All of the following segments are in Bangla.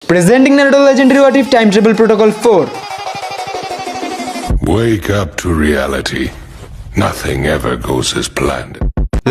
Presenting Naruto Legendary What If Time Travel Protocol 4. Wake up to reality. Nothing ever goes as planned.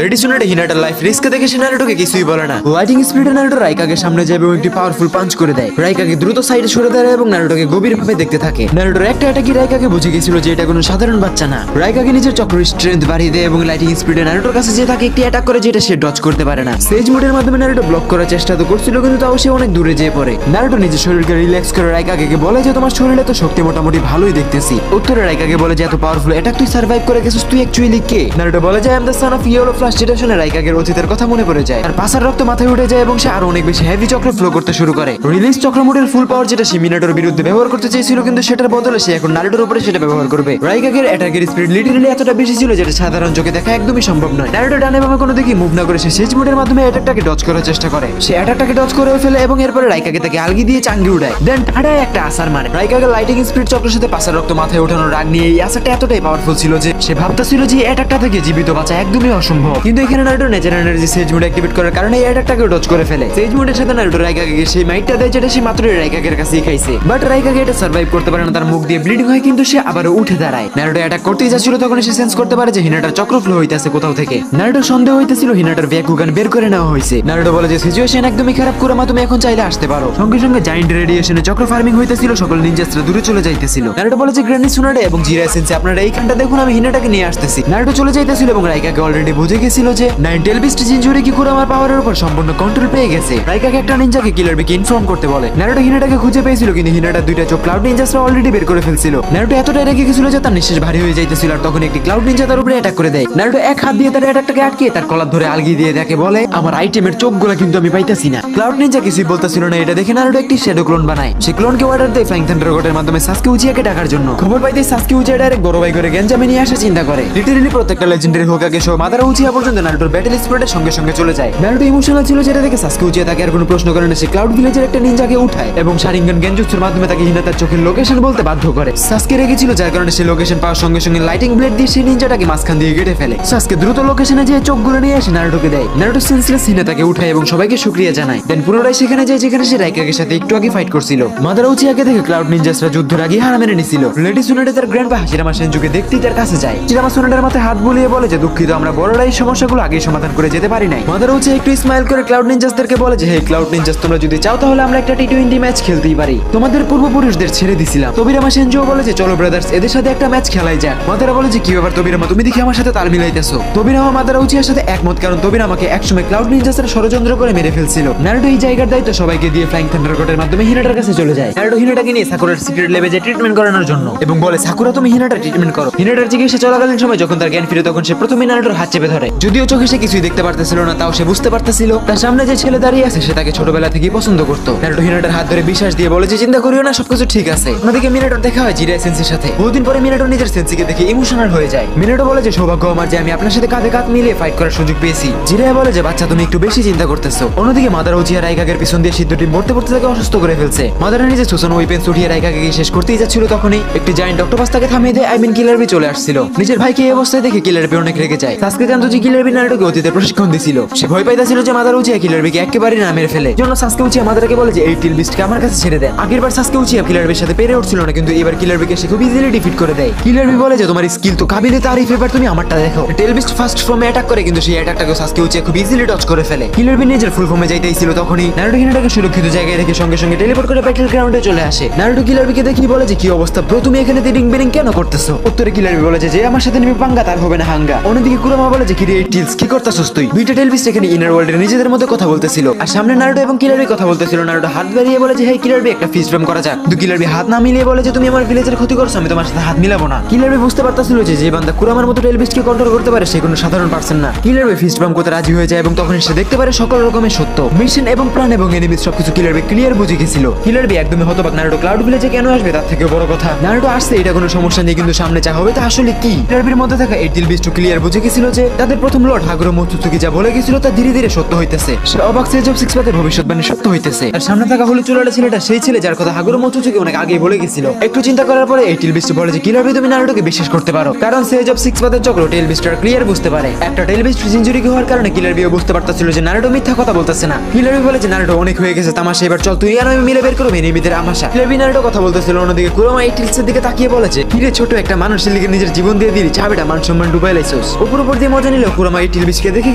Ladies ইউনিটে হিনাটার লাইফ রিস্ক দেখে সে নারুটোকে কিছুই বলে না। লাইটিং স্পিডে নারুটো রাইকাকে সামনে যায় এবং একটি পাওয়ারফুল পাঞ্চ করে দেয়। রাইকাকে দ্রুত সাইডে সরে দাঁড়ায় এবং নারুটোকে গভীরভাবে দেখতে থাকে। নারুটোর একটা অ্যাটাকই রাইকাকে বুঝে গেছিল যে এটা কোনো সাধারণ বাচ্চা না। রাইকাকে নিজের চক্রের স্ট্রেংথ বাড়িয়ে দেয় এবং লাইটিং স্পিডে নারুটোর কাছে যে তাকে একটি অ্যাটাক করে যেটা সে ডজ করতে পারে না। সেজ মোডের মাধ্যমে নারুটো ব্লক করার চেষ্টা তো করছিল কিন্তু তাও সে অনেক দূরে যেয়ে পড়ে। নারুটো নিজের শরীরকে রিল্যাক্স করে রাইকাকে বলে যে তোমার শরীরে তো শক্তি মোটামুটি ভালোই দেখতেছি। উত্তরে রাইকাকে বলে যে এত পাওয়ারফুল অ্যাটাক তুই সার্ভাইভ করে গেছিস, তুই অ্যাকচুয়ালি কে? নারুটো বলে যে I am the son of yellow flash, যেটা শুনে রাইকাকে অতীতের কথা মনে পড়ে যায়। আর পাসার রক্ত মাথায় উঠে যায় এবং সে আরো অনেক বেশি হেভি চক্র ফ্লো করতে শুরু করে। রিলিজ চক্র মোডের ফুল পাওয়ার যেটা সে মিনাটোর বিরুদ্ধে ব্যবহার করতে চেয়েছিল কিন্তু সেটার বদলে সে এখন নারুটোর উপরে সেটা ব্যবহার করবে। রাইকাকের অ্যাটাকের স্পিড লিটারালি এতটা বেশি ছিল যেটা সাধারণ চোখে দেখা একদমই সম্ভব নয়। নারুটো ডানে বামে কোনো দিকে মুভ না করে সে সেজ মোডের মাধ্যমে অ্যাটাকটাকে ডজ করার চেষ্টা করে। সে অ্যাটাকটাকে ডজ করে ফেলে এবং এরপরে রাইকাকে তাকে আলগি দিয়ে চাঙ্গি উড়ায়, দেন ঠাড়ায় একটা আসার মারে। রাইকাকে লাইটিং স্পিড চক্রের সাথে পাসার রক্ত মাথায় ওঠানোর রাগ নিয়ে এই আসারটা এতটাই পাওয়ারফুল ছিল যে সে ভাবতেছিল যে অ্যাটাকটা থেকে জীবিত বাঁচা একদমই অসম্ভব। কিন্তু এখানে নারুটো ন্যাচারাল এনার্জি সেজ মোড অ্যাক্টিভেট করার কারণে এই অ্যাটাকটাকে ডজ করে ফেলে। সেজ মোডের সাথে নারুটো রাইকাকে সেই মাইটটা দেয় যেটা সে মাত্র রাইকাকের কাছেই খাইছে। বাট রাইকাকে এটা সার্ভাইভ করতে পারে না, তার মুখ দিয়ে ব্লিডিং হয় কিন্তু সে আবারও উঠে দাঁড়ায়। নারুটো অ্যাটাক করতেই যাচ্ছিল তখন সে সেন্স করতে পারে যে হিনাটার চক্র ফ্লো হইতাছে কোথাও থেকে। নারুটো সন্দেহ হইতেছিল হিনাটার ভ্যাকুগান বের করে নেওয়া হয়েছে। নারুটো বলে যে সিচুয়েশন একদমই খারাপ, কুরামা তুমি এখন চাইলে আসতে পারো। সঙ্গে সঙ্গে জায়ান্ট রেডিয়েশনে চক্র ফার্মিং হইতেছিল, সকল নিনজাসরা দূরে চলে যাইতেছিল। নারুটো বলে যে গ্র্যানি সুনাডে এবং জিরা সেন্সে আপনারা এইখানটা দেখুন, আমি হিনাটাকে নিয়ে আসতেছি। নারুটো চলে যাইতেছিল এবং রাইকাকে অলরেডি বুঝে গেছিল যে নাইন টেল বিস্ট জিনজুরি কি কুরামার পাওয়ারের উপর সম্পূর্ণ কন্ট্রোল পেয়ে গেছে। রাইকাকে একটা নিনজাকে কিলার বিকে ইনফর্ম করতে বলে। নারুটো হিনাটাকে খুঁজে পেয়েছিল কিন্তু হিনাটার দুইটা চোখ ক্লাউড নিনজাসরা অলরেডি বের করে ফেলছিল। নারুটো এতটাই রেগে গেছিল যে তার নিঃশ্বাস ভারী হয়ে যাইতেছিল আর তখন একটি ক্লাউড নিনজা তার উপরে অ্যাটাক করে দেয়। নারুটো এক হাত দিয়ে তার অ্যাটাকটাকে আটকে তার কলার ধরে আলগি দিয়ে তাকে বলে আমার আইটেমের চোখগুলো কিন্তু আমি পাইতাছি না। ক্লাউড নিনজা কিছুই বলতেছিল না, এটা দেখে নারুটো একটি শ্যাডো ক্লোন বানায়। সে ক্লোনকে অর্ডার দেয় ফ্লাইং থান্ডার গডের মাধ্যমে সাসকে উচিয়াকে ডাকার জন্য। খবর পাইতে সাসকে উচিয়া ডাইরেক্ট বড় ভাই করে গেঞ্জামে নিয়ে আসা চিন্তা করে। লিটারালি প্রত্যেকটা লেজেন্ডারি হোকাগে সহ মাদারা উচিয়া পর্যন্ত নারুটোর ব্যাটেল স্পিরিটের সঙ্গে সঙ্গে চলে যায়। নারুটো ইমোশনাল ছিল যেটা দেখে সাসকে উচিয়া তাকে আর কোনো প্রশ্ন করে না, সে ক্লাউড ভিলেজের একটা নিনজাকে উঠায় এবং শারিঙ্গান গেনজুৎসুর মাধ্যমে তাকে হিনাতার চোখের লোকেশন বলতে বাধ্য করে। সাসকে রেগেছিল যার কারণে সে লোকেশন পাওয়ার সঙ্গে সঙ্গে লাইটিং ব্লেড দিয়ে সেই নিনজাটাকে মাঝখান দিয়ে কেটে ফেলে। সাসকে দ্রুত লোকেশনে যেয়ে চোখগুলো নিয়ে এসে নারুটোকে দেয়। নারুটো সেন্সলেস হিনাতাকে উঠায় এবং সবাইকে শুকরিয়া জানায়। দেন পুনরায় সেখানে যায় যেখানে সে রাইকাকের সাথে একটু আগে ফাইট করছিল। মাদারা উচিয়াকে দেখে ক্লাউড নিনজাসরা যুদ্ধের আগে হার মেনে নিছিল। লেডি সুনাডে তার গ্র্যান্ডপা হাশিরামা সেনজুকে দেখতেই তার কাছে যায়। হাশিরামা সুনাডের মাথায় হাত বুলিয়ে বলে যে দুঃখিত, আমরা বড়রা এই সমস্যাগুলো আগেই সমাধান করে যেতে পারি নাই। মাদারা উচিয়া একটু স্মাইল করে ক্লাউড নিনজাসদেরকে বলে যে হে ক্লাউড নিনজাস, তোমরা যদি চাও তাহলে আমরা একটা টি20 ম্যাচ খেলতেই পারি, তোমাদের পূর্বপুরুষদের ছেড়ে দিছিলাম। তবিরামা সেনজো বলে যে চলো ব্রাদার্স, এদের সাথে একটা ম্যাচ খেলাই যাক। মাদারা বলে যে কি ব্যাপার তবিরামা, তুমি দেখি আমার সাথে তাল মিলাইতেছো। তবিরামা মাদারা উচিয়ার সাথে একমত, কারণ তবিরামাকে একসময় ক্লাউড নিনজাসের ষড়যন্ত্র করে মেরে ফেলছিল। নারুটো এই জায়গার দায়িত্ব সবাইকে দিয়ে ফ্লাইং থান্ডার গডের মাধ্যমে হিনাটার কাছে চলে যায়। নারুটো হিনাটাকে নিয়ে সাকুরার সিক্রেট ল্যাবে যে ট্রিটমেন্ট করানোর জন্য এবং বলে সাকুরা তুমি হিনাটার ট্রিটমেন্ট করো। হিনাটার চিকিৎসা চলাকালীন সময় যখন তার জ্ঞান ফিরে তখন সে প্রথমে নারুটোর হাত চেপে ধরে। যদিও চোখে সে কিছুই দেখতে পারতেছিল না, তাও সে বুঝতে পারতেছিল তার সামনে যে ছেলে দাঁড়িয়ে আছে সে তাকে ছোটবেলা থেকেই পছন্দ করতো। নারুটো হিনাটার হাত ধরে বিশ্বাস দিয়ে বলে যে চিন্তা করিও না, সবকিছু ঠিক আছে। অন্যদিকে মিনাটোর দেখা হয় জিরা সেন্সির সাথে। বহুদিন পরে মিনাটো নিজের সেন্সিকে দেখে ইমোশনাল হয়ে যায়। মিনাটো বলে যে সৌভাগ্য আমার যে আমি আপনার সাথে কাঁধে কাঁধ মিলিয়ে ফাইট করার সুযোগ পেয়েছি। জিরা বলে যে বাচ্চা তুমি একটু বেশি চিন্তা করতেছো। অন্যদিকে মাদারা উচিয়া রাইকাগের পিছন দিয়ে সিদ্ধ টিম মরতে পড়তে তাকে অসুস্থ করে ফেলছে। মাদারা নিজে সুসন ওয়েপেন্স উঠিয়ে রাইকাকে শেষ করতেই যাচ্ছিল তখনই একটি জায়ান্ট অক্টোপাস তাকে থামিয়ে দেয়। কিলার বি চলে আসছিল। নিজের ভাইকে এই অবস্থায় দেখে কিলার বি অনেক রেগে যায়। সাসকে জানতো যে কিলার বি নারুটোকে অতীতে প্রশিক্ষণ দিছিল। সে ভয় পাইতেছিল যে মাদারা উচিয়া কিলার বিকে একেবারে না মেরে ফেলে। জন্য সাসকে উচিয়া মাদারাকে বলে যে এই টিল বিস্টকে আমার কাছে ছেড়ে দেন। আগেরবার সাসকে উচিয়া কিলার বির সাথে পেরে উঠছিল না, কিন্তু এবার কিলার বিকে সে খুব ইজিলি ডিফিট করে দেয়। কিলার বি বলে যে তোমার স্কিল তো কাবিলে তারিফ, এবার তুমি আমারটা দেখো। টেল বিস্ট ফার্স্ট ফর্মে অ্যাটাক করে কিন্তু সেই অ্যাটাকটাকে সাসকে উচিয়া খুব ইজিলি ডজ করে ফেলে। কিলার বি নিজের ফুল ফর্মে যাইতেইছিল তখনই নারুটো হিনাটাকে সুরক্ষিত জায়গায় রেখে সঙ্গে সঙ্গে টেলিপোর্ট করে ব্যাটল গ্রাউন্ডে চলে আসে। নারুটো কিলার বিকে দেখি বলে যে কি অবস্থা ব্রো, তুমি এখানে রিং বেরিং কেন করতেছো? উত্তরে কিলার বি বলে যে আমার সাথে নিবি পাঙ্গা তার হবে না হাঙ্গা। অন্যদিকে কুরামা বলে যে কি রে টিলস কি করতেছস তুই? দুইটা টেল বিস্ট এখানে ইনার ওয়ার্ল্ডের নিজেদের মধ্যে কথা বলতেছিল আর সামনে নারুটো এবং কিলার বি কথা বলতেছিল। নারুটো হাত বাড়িয়ে বলে যে হে কিলার বি একটা ফিস্ট বাম করা যাক। কিন্তু কিলার বি হাত না মিলিয়ে বলে যে তুমি আমার ভিলেজের ক্ষতি করছো, আমি তোমার সাথে হাত মিলাবো না। কিলার বি বুঝতে পারতেছিল যে যে বান্দা কুরামার মতো টেল বিস্টকে কন্ট্রোল করতে পারে সে কোনো সাধারণ পারসন না। কিলার বি ফিস্ট বাম করতে রাজি হয়ে যায় এবং তখন সে দেখতে পারে সকল রকমের সত্য, মিশন এবং প্ল্যান এবং এনিমিজ সবকিছু কিলার বি ক্লিয়ার বুঝে গেছিল। কিলার বি একদমই হতবাক নারুটো ক্লাউড ভিলেজে কেন আসবে তার থেকে বড় কথা নারুটো আসছে এটা কোনো সমস্যা নেই, কিন্তু সামনে যা হবে তা আসলে কি? কিলার বির মধ্যে থাকা এই টিল বিস্ট ক্লিয়ার বুঝে গেছিল যে তাদের সিক্সপ্যাথের প্রথম লর্ড হাগুরো মোতসুকি যা বলে গেছিল তা ধীরে ধীরে সত্য হইতেছে। সে অবাক সেজ অফ সিক্সপ্যাথের ভবিষ্যৎবাণী সত্য হইতেছে। আর সামনে থাকা হলুদ চুলাটা ছেলেটা সেই ছেলে যার কথা হাগুরো মোতসুকি অনেক আগেই বলে গেছিল। একটু চিন্তা করার পরে এই টেল বিস্ট বলে যে কিলার বি তুমি নারুটোকে বিশ্বাস করতে পারো, কারণ সেজ অফ সিক্সপ্যাথের চক্র টেল বিস্টার ক্লিয়ার বুঝতে পারে। একটা টেল বিস্ট ইনজুরি হওয়ার কারণে কিলার বিও বুঝতে পারতেছিল যে নারুটো মিথ্যা কথা বলতেছে না। কিলার বি বলে যে নারুটো অনেক হয়ে গেছে তামাশা, এবার চল তুই আর আমি মিলে বের করবো এনিমিদের আমাশা। কিলার বি নারুটো কথা বলতেছিল, অন্যদিকে কুরোমা এই টেলসের দিকে তাকিয়ে বলেছে কিরে ছোট একটা মানুষের লিগে নিজের জীবন দিয়ে দিলি, চাবিটা মান সম্মান ডুবাই লাইছস। উপর দিয়ে মজা নিলেও কুরোমা এই টেল বিস্টকে দেখে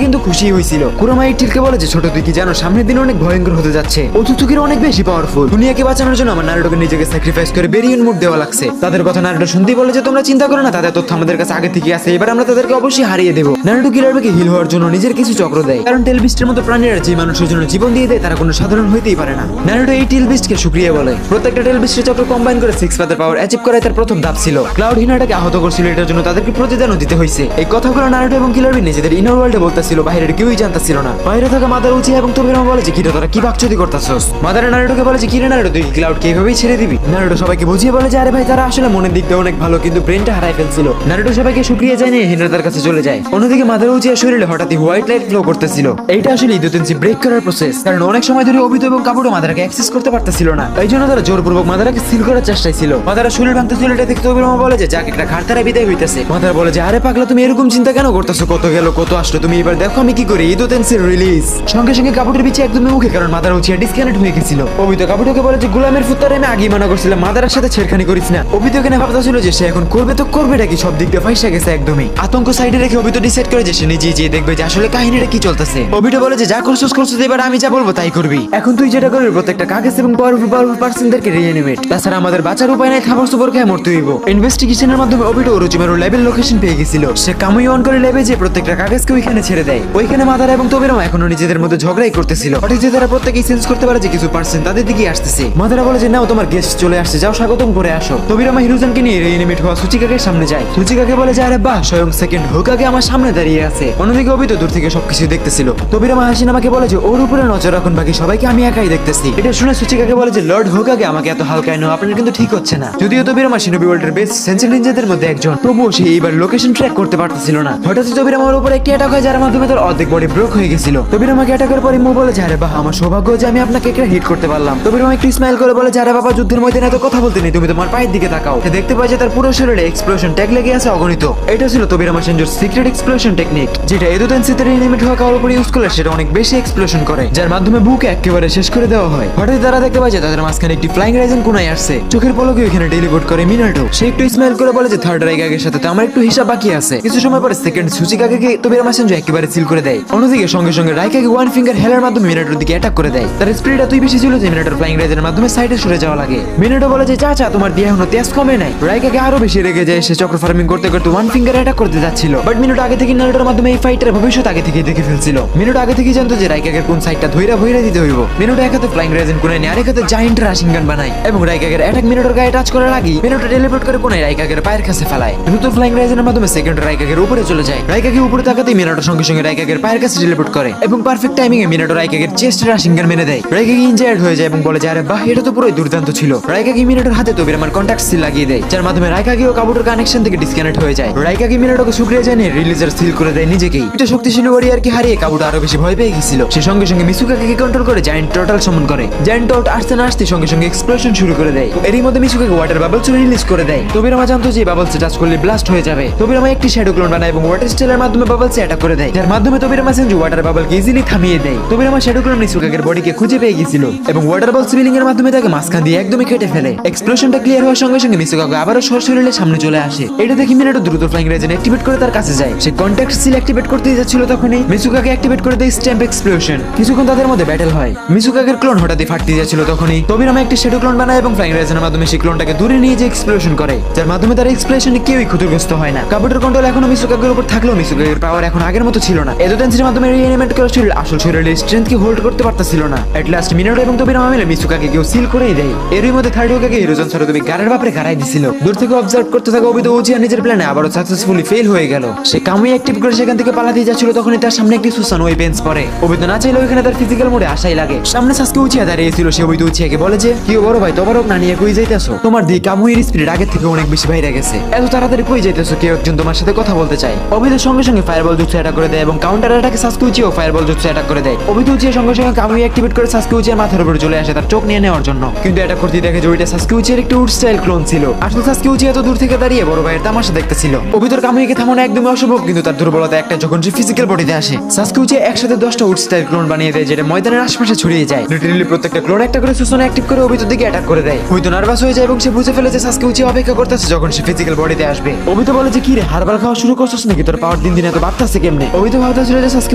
কিন্তু খুশি হয়েছিল। কুরোমা এই টেলকে বলে যে ছোট তুই কি জানো সামনের দিন অনেক ভয়ঙ্কর হতে যাচ্ছে, ওতসুকির অনেক বেশি পাওয়ারফুল। দুনিয়াকে বাঁচানোর জন্য আমার নারুটোকে নিজেকে স্যাক্রিফাইস করে বেরিয়ন মুড দেওয়া লাগছে। তাদের কথা নারুটো শুনতেই বলে যে তোমরা চিন্তা করো না, তাদের তথ্য আমাদের কাছে আগে থেকে আছে, এবার আমরা তাদেরকে অবশ্যই হারিয়ে দেবো। নারুটো কিলারবিকে হিল হওয়ার জন্য নিজের কিছু চক্র দেয়, কারণ টেল বিস্টের মতো প্রাণীরা যে মানুষের জন্য জীবন দিয়ে দেয় তারা কোনো সাধারণ হইতেই পারে না। নারুটো এই টেল বিস্টকে শুকরিয়া বলে। প্রত্যেকটা টেল বিস্টের চক্র কম্বাইন করে সিক্স প্যাথের পাওয়ার অ্যাচিভ করাই তার প্রথম ধাপ ছিল। ক্লাউড হিনাটাকে আহত করছিল, এটার জন্য তাদেরকে প্রতিদানও দিতে হয়েছে। এই কথাগুলো নারুটো এবং কিলারবি নিজেদের ইনার ওয়ার্ল্ডে বলতেছিল, বাইরের কেউই জানতাছিল না। বাইরে থাকা মাদার উচি এবং তোবিরামা বলে যে কিরে তোরা কি বাকচুদি করতাছস। মাদার নারুটোকে বলে যে কিরে নারুটো তুই ক্লাউডকে এভাবেই ছেড়ে দিবি। নারুটো সবাইকে বুঝিয়ে বলে যে আরে ভাই তারা আসলে মনের দিক দিয়ে অনেক ভালো, কিন্তু ব্রেনটা হারাই ফেলছিল। নারুটো সবাইকে শুকরিয়া জানিয়ে হিনাটার কাছে চলে যায়। অন্যদিকে মাদার উচির শরীরে হঠাৎই হোয়াইট লাইট ফ্লো করতেছিল। এইটা আসলে ইদোতেন্সি ব্রেক করার প্রসেস, কারণ অনেক সময় ধরে অবিতো এবং কাবুটো মাদারাকে অ্যাক্সেস করতে পারতেছিল না। এই জন্য তারা জোরপূর্বক মাদারাকে সিল করার চেষ্টায় ছিল। মাদারা শরীর ভাঙতেছিল, এটা দেখে তোবিরামা বলে যে যাক একটা ঘাড় তারা বিদায় হইতেছে। মাদারা বলে যে আরে পাগলা তুমি এরকম চিন্তা কেন করতেছো, কত গেল কত আসলো, তুমি এবার দেখো আমি কি করি। ইদোতেন্সির রিলিজ সঙ্গে সঙ্গে কাবুটোর পিছে একদমই মুখে, কারণ মাদারা উচিয়া ডিসকানেক্ট হয়ে গেছিল। অবিতো কাবুটোকে বলে যে গোলামের ফুত্তারে আমি আগেই মানা করছিলাম, মাদারার সাথে ছেড়খানি করিস না। অবিতো এখানে ভাবতেছিল যে সে এখন করবে তো করবেটা কি, সব দিক দিয়ে ফাইসা গেছে একদমই। আতঙ্ক সাইডে রেখে অবিতো ডিসাইড করে যে সে নিজেই যেয়ে দেখবে যে আসলে কাহিনীটা কি চলতেছে। অবিতো বলে যে যা করছিস করছিস, এবার আমি যা বলবো তাই করবি। এখন তুই যেটা করবি প্রত্যেকটা কাগজ এবং পাওয়ারফুল পার্সনদেরকে রিঅ্যানিমেট, তাছাড়া আমাদের বাঁচার উপায় নাই, খাবার সুপার খেয়ে মরতে হইব। ইনভেস্টিগেশনের মাধ্যমে অবিতো ওরোচিমারুর ল্যাবের লোকেশন পেয়ে গেছিল। সে কামুই অন করে ল্যাবে যে প্রত্যেকটা কাগজকে ওইখানে ছেড়ে দেয়। ওইখানে মাদারা এবং তোবিরামা এখনো নিজেদের মধ্যে ঝগড়াই করতেছিল। হঠাৎ যে তারা প্রত্যেকেই সেন্স করতে পারে যে কিছু পার্সন তাদের দিকে আসতেছে। মাদারা বলে যে নাও তোমার গেস্ট চলে আসছে, যাও স্বাগতম করে আসো। তোবিরামা হিরোজনকে নিয়ে রিঅ্যানিমেট হওয়া সুচিকাকে সামনে যায়। সুচিকাকে বলে যে আরে বাহ, স্বয়ং সেকেন্ড হোকাগে আমার সামনে দাঁড়িয়ে আছে। অন্যদিকে অবিতো দূর থেকে সবকিছু দেখতেছিল। তোবিরামা হাসিনামাকে বলে যে ওর উপরে নজর রাখুন, বাকি সবাইকে আমি একাই দেখতেছি। এটা শুনে সুচিকাকে বলে যে লর্ড হোকাগে আমাকে এত হালকায় নো, আপনার কিন্তু ঠিক হচ্ছে না। যদিও তোবিরামা শিনোবি ওয়ার্ল্ডের বেস্ট সেন্সর নিনজাদের মধ্যে একজন, তবুও সে এইবার লোকেশন ট্র্যাক করতে পারতেছিল না। হঠাৎ তোবিরামার উপর একটি অ্যাটাক হয় যার মাধ্যমে তার অর্ধেক বডি ব্রোক হয়ে গেছিল। তোবিরামাকে অ্যাটাকের পরে মু বলে যে আরে বাহ, আমার সৌভাগ্য যে আমি আপনাকে একটা হিট করতে পারলাম। তোবিরামা একটু স্মাইল করে বলে যে আরে বাবা, যুদ্ধের ময়দানে এত কথা বলতে নেই, তুমি তোমার পায়ের দিকে তাকাও। দেখতে পাই যে তার পুরো শরীরে এক্সপ্লোশন ট্যাগ লেগে আছে অগণিত। এটা ছিল তোবিরামা সেনজোর সিক্রেট এক্সপ্লোশন টেকনিক, যেটা এদোতেন্সিতে রিঅ্যানিমেট হওয়া কারোর উপর ইউজ করলে সেটা অনেক বেশি এক্সপ্লোশন করে, যার মাধ্যমে বুকে একেবারে শেষ করে দেওয়া হয়। হঠাৎ তারা দেখতে পায় যে তাদের মাঝখানে একটি ফ্লাইং রাইজেন কোনায় আসছে। চোখের পলকে ওখানে টেলিপোর্ট করে মিনাটো। সে একটু স্মাইল করে বলে যে থার্ড রাইকাগের সাথে তো আমার একটু হিসাব বাকি আছে। কিছু সময় পরে সেকেন্ড সুচিকাকে তোবিরামা সেনজো একেবারে সিল করে দেয়। অন্যদিকে সঙ্গে সঙ্গে রাইকাগে ওয়ান ফিঙ্গার হেলার মাধ্যমে মিনাটোর দিকে অ্যাটাক করে দেয়। তার স্পিড এতই বেশি ছিল যে মিনাটোর ফ্লাইং রাইজেনের মাধ্যমে সাইডে সরে যাওয়া লাগে। মিনাটো বলে যে চাচা তোমার দিয়ে এখনো তেজ কমে নাই। রাইকাগে আরো বেশি রেগে যায়, সে চক্র ফার্মিং করতে করতে ওয়ান ফিঙ্গার অ্যাটাক করতে যাচ্ছিল। বাট মিনাটো আগে থেকে নারুটোর মাধ্যমে এই ফাইটের ভবিষ্যৎ আগে থেকে দেখে ফেলছিল। মিনাটো আগে থেকে জানতো যে রাইকাগের কোন সাইডটা ধইরা ভইরা দিতে হইব। মিনাটো এক হাতে ফ্লাইং রাইজেন কোণে নিয়ে আরেক হাতে জায়ান্ট রাশিং গান বানায় এবং রাইকাগের অ্যাটাক মিনাটোর গায়ে টাচ করার আগেই মিনাটো টেলিপোর্ট করে কোণে রাইকাগের পায়ের কাছে ফেলায়। দ্রুত ফ্লাইং রাইজেনের মাধ্যমে সেকেন্ড রাইকাগের উপরে চলে যায়। রাইকাগে উপরে তাকাতেই মিনাটো সঙ্গে সঙ্গে রাইকাগের পায়ের কাছে টেলিপোর্ট করে এবং পারফেক্ট টাইমিং এ মিনাটো রাইকাগের চেস্ট রাশিং গান মেনে দেয়। রাইকাগে ইনজার্ড হয়ে যায় এবং বলে যে আরে বাহ, এটা তো পুরোই দুর্দান্ত ছিল। রাইকাগে মিনাটোর হাতে তোবিরামার কন্টাক্ট সিল লাগিয়ে দেয়, যার মাধ্যমে রাইকাগে ও কাবুটোর কানেকশন থেকে ডিসকানেক্ট হয়ে যায়। রাইকাগে মিনাটোকে শুকরিয়া জানিয়ে রিলিজার সিল করে দেয় নিজেকেই। এটা শক্তিশালী ওয়ারিয়ারকে হারিয়ে কাবুটো আরো বেশি ভয় পেয়ে গেছিল। সে সঙ্গে সঙ্গে মিসুকাকে কন্ট্রোল করে জায়ান্ট টোটাল সমন করে। জায়ান্ট টোট আসতে না আসতে সঙ্গে সঙ্গে এক্সপ্লোশন শুরু করে দেয়। এরই মধ্যে মিসুকাকে ওয়াটার বাবলস রিলিজ করে দেয়। তোবিরামা জানতো যে বাবলসে টাচ করলে ব্লাস্ট হয়ে যাবে। তোবিরামা একটি শ্যাডো ক্লোন বানায় এবং ওয়াটার স্টেলের মাধ্যমে বাবলসে অ্যাটাক করে দেয়, যার মাধ্যমে তোবিরামা সেনজু ওয়াটার বাবলকে ইজিলি থামিয়ে দেয়। তোবিরামা শ্যাডো ক্লোন মিসুকাকের বডিকে খুঁজে পেয়ে গিয়েছিল এবং ওয়াটার বল সিলিং এর মাধ্যমে তাকে মাঝখান দিয়ে একদমই কেটে ফেলে। এক্সপ্লোশনটা ক্লিয়ার হওয়ার সঙ্গে সঙ্গে মিসুকাকে আবারও সশরীরে সামনে চলে আসে। এটা দেখে মিনাটো দ্রুত ফ্লাইং রাইজেন অ্যাক্টিভেট করে তার কাছে যায়। সে কন্টাক্ট সিল অ্যাক্টিভেট করতে যাচ্ছিল তখনই মিসুকাকে অ্যাক্টিভেট করে দেয় স্ট্যাম্প এক্সপ্লোশন। কিছুক্ষণ তাদের মধ্যে ব্যাটল হয়। মিসুকাকের ক্লোন হঠাৎই ফাটতে যাচ্ছিল তখনই তোবিরামা একটি শ্যাডো ক্লোন বানায় এবং ফ্লাইং রাইজেনের মাধ্যমে সেই ক্লোনটাকে দূরে নিয়ে যে এক্সপ্লোশন করে, যার মাধ্যমে তার এক্সপ্লোশনে কেউই ক্ষতিগ্রস্ত হয় না। কাবুটোর কন্ট্রোল এখনো মিসুকাকের উপর থাকলেও মিসুকাকের পাওয়ার এখন আগের মতো ছিল না। এদোতেন্সির মাধ্যমে রিঅ্যানিমেট করা শরীর আসল শরীরের স্ট্রেংথকে হোল্ড করতে পারতেছিল না। এট লাস্ট মিনাটো এবং তোবিরামা মিলে মিসুকাকে কেউ সিল করেই দেয়। এরই মধ্যে থার্ড হোকাগে হিরোজন সারোতোবি গারের বাপরে গারাই দিছিল। দূর থেকে অবজার্ভ করতে থাকা অবিতো উচিয়া নিজের প্ল্যানে আবারও সাকসেসফুলি ফেল হয়ে গেল। সে কামুই অ্যাক্টিভ করে সেখান থেকে পালাতে যাচ্ছিল তখনই তার সামনে একটি সুসান ওয়েপেন্স পড়ে। অবিতো না চাইলেও এখানে তার ফিজিক্যাল মোডে আশাই লাগে। সামনে সাসকে উচিয়া দাঁড়িয়েছিল। সে অবিতো উচিয়াকে বলে যে কি বড় ভাই, তোমার না নিয়ে কই যাইতেছো? তোমার দিকে কামুইয়ের স্পিরিট আগের থেকে অনেক বেশি বাইরে গেছে। এত তাড়াতাড়ি কই যাইতেছো? কেউ একজন তোমার সাথে কথা বলতে চায়। অবিতো সঙ্গে সঙ্গে সঙ্গে ফায়ারবল জুৎসু অ্যাটাক করে দেয় এবং কাউন্টার অ্যাটাকে সাসকে উচিয়া ফায়ারবল জুৎসু অ্যাটাক করে দেয়। অবিতো উচিয়া সঙ্গে সঙ্গে কামুই অ্যাক্টিভেট করে সাসকে উচিয়ার মাথার উপর চলে আসে তার চোখ নিয়ে নেওয়ার জন্য, কিন্তু এটা করতে দেখে যে ওইটা সাসকে উচিয়ার একটি উড স্টাইল ক্লোন ছিল। আসলে সাসকে উচিয়া তো দূর থেকে দাঁড়িয়ে বড় ভাইয়ের তামাশা দেখতেছিল। অবিতোর কামুইকে থামানো একদমই অসম্ভব, কিন্তু তার দুর্বলতা একটা যখন সে ফিজিক্যাল বডিতে আসে সাসকে উচিয়া একসাথে 10টা উড স্টাইল ক্লোন বানিয়ে দেয় যেটা ময়দানের আশেপাশে ছড়িয়ে যায়। লিটারালি প্রত্যেকটা ক্লোন একটা করে সুসনে অ্যাক্টিভ করে অবিতোর দিকে অ্যাটাক করে দেয়। অবিতো নার্ভাস হয়ে যায় এবং সে বুঝে ফেলে যে সাসকে উচিয়া অপেক্ষা করতেছে যখন সে ফিজিক্যাল বডিতে আসবে। অবিতো বলে যে কি রে হারবাল খাওয়া শুরু করছিস নাকি, তোর পাওয়ার দিন দিন এত বাড়তেছে কেমনে? অবিতো ভাবতেছিল যে সাসকে